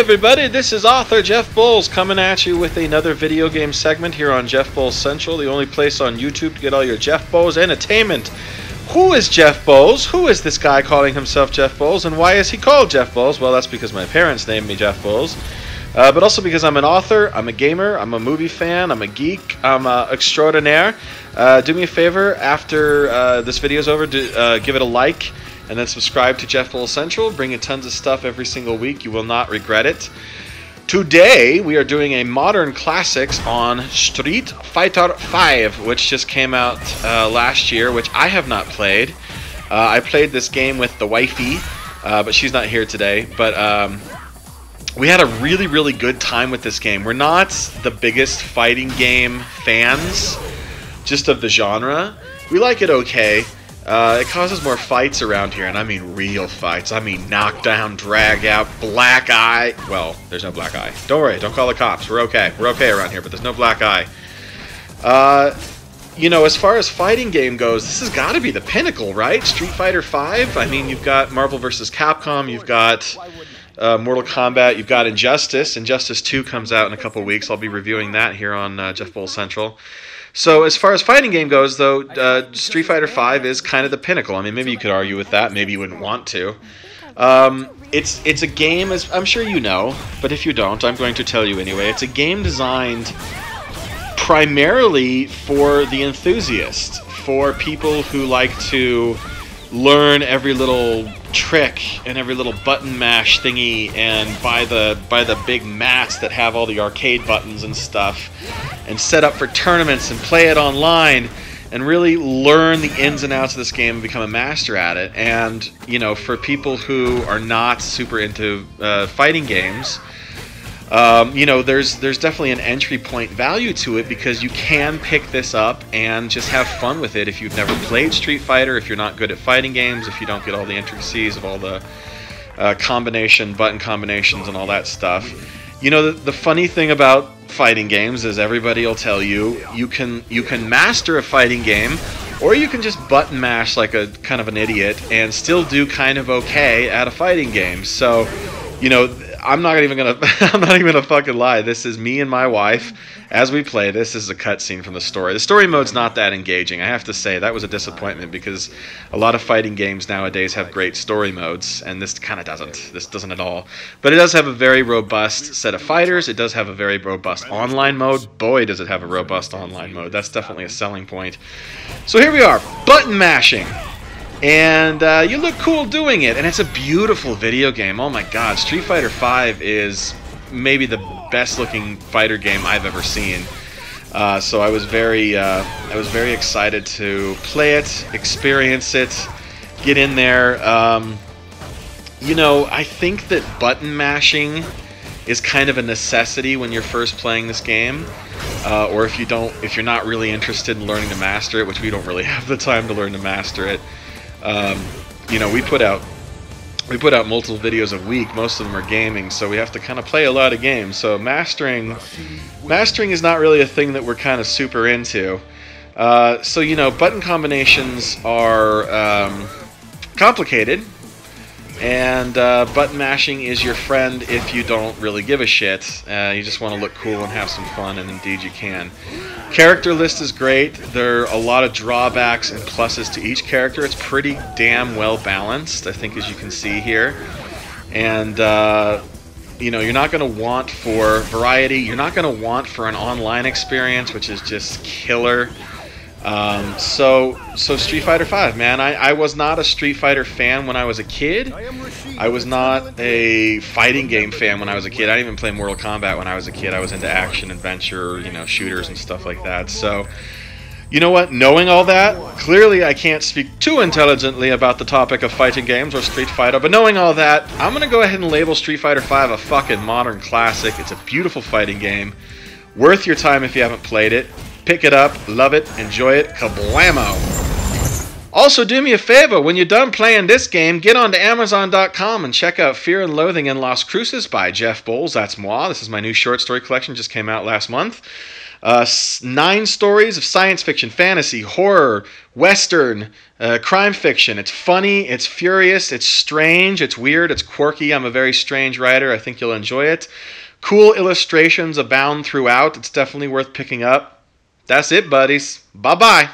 everybody, this is author Jeff Bowles coming at you with another video game segment here on Jeff Bowles Central, the only place on YouTube to get all your Jeff Bowles entertainment. Who is Jeff Bowles? Who is this guy calling himself Jeff Bowles, and why is he called Jeff Bowles? Well, that's because my parents named me Jeff Bowles, but also because I'm an author, I'm a gamer, I'm a movie fan, I'm a geek, I'm extraordinaire. Do me a favor, after this video's over, give it a like, and then subscribe to Jeff Bowles Central. Bringing tons of stuff every single week. You will not regret it. Today, we are doing a modern classics on Street Fighter V, which just came out last year, which I have not played. I played this game with the wifey, but she's not here today. But we had a really, really good time with this game. We're not the biggest fighting game fans, just of the genre. We like it okay. It causes more fights around here, and I mean real fights. I mean knockdown, drag out, black eye. Well, there's no black eye. Don't worry, don't call the cops. We're okay. We're okay around here, but there's no black eye. You know, as far as fighting game goes, this has got to be the pinnacle, right? Street Fighter V. I mean, you've got Marvel vs. Capcom. You've got Mortal Kombat. You've got Injustice. Injustice 2 comes out in a couple weeks. I'll be reviewing that here on Jeff Bowles Central. So as far as fighting game goes, though, Street Fighter V is kind of the pinnacle. I mean, maybe you could argue with that. Maybe you wouldn't want to. It's a game, as I'm sure you know, but if you don't, I'm going to tell you anyway. It's a game designed primarily for the enthusiast, for people who like to learn every little trick and every little button mash thingy, and buy the big mats that have all the arcade buttons and stuff, and set up for tournaments and play it online and really learn the ins and outs of this game and become a master at it. And you know, for people who are not super into fighting games, you know, there's definitely an entry point value to it, because you can pick this up and just have fun with it if you've never played Street Fighter, if you're not good at fighting games, if you don't get all the intricacies of all the button combinations and all that stuff. You know, the funny thing about fighting games is everybody will tell you you can master a fighting game, or you can just button mash like a kind of an idiot and still do kind of okay at a fighting game. So, you know, I'm not even gonna fucking lie. This is me and my wife as we play. This is a cutscene from the story. The story mode's not that engaging. I have to say that was a disappointment, because a lot of fighting games nowadays have great story modes, and this kind of doesn't. This doesn't at all. But it does have a very robust set of fighters. It does have a very robust online mode. Boy, does it have a robust online mode. That's definitely a selling point. So here we are, button mashing. And you look cool doing it, and it's a beautiful video game. Oh my god, Street Fighter V is maybe the best looking fighter game I've ever seen. So I was very excited to play it, experience it, get in there. You know, I think that button mashing is kind of a necessity when you're first playing this game, or if you're not really interested in learning to master it, which we don't really have the time to learn to master it. You know, we put out multiple videos a week. Most of them are gaming, so we have to kind of play a lot of games. So mastering is not really a thing that we're kind of super into. So you know, button combinations are complicated, and button mashing is your friend if you don't really give a shit. You just want to look cool and have some fun, and indeed you can. Character list is great. There are a lot of drawbacks and pluses to each character. It's pretty damn well balanced, I think, as you can see here. And you know, you're not going to want for variety. You're not going to want for an online experience, which is just killer. So Street Fighter V, man. I was not a Street Fighter fan when I was a kid. I was not a fighting game fan when I was a kid. I didn't even play Mortal Kombat when I was a kid. I was into action, adventure, you know, shooters and stuff like that. So, you know what? Knowing all that, clearly I can't speak too intelligently about the topic of fighting games or Street Fighter, but knowing all that, I'm going to go ahead and label Street Fighter V a fucking modern classic. It's a beautiful fighting game. Worth your time if you haven't played it. Pick it up, love it, enjoy it, kablamo! Also, do me a favor, when you're done playing this game, get onto Amazon.com and check out Fear and Loathing in Las Cruces by Jeff Bowles. That's moi. This is my new short story collection, just came out last month. 9 stories of science fiction, fantasy, horror, western, crime fiction. It's funny, it's furious, it's strange, it's weird, it's quirky. I'm a very strange writer. I think you'll enjoy it. Cool illustrations abound throughout. It's definitely worth picking up. That's it, buddies. Bye-bye.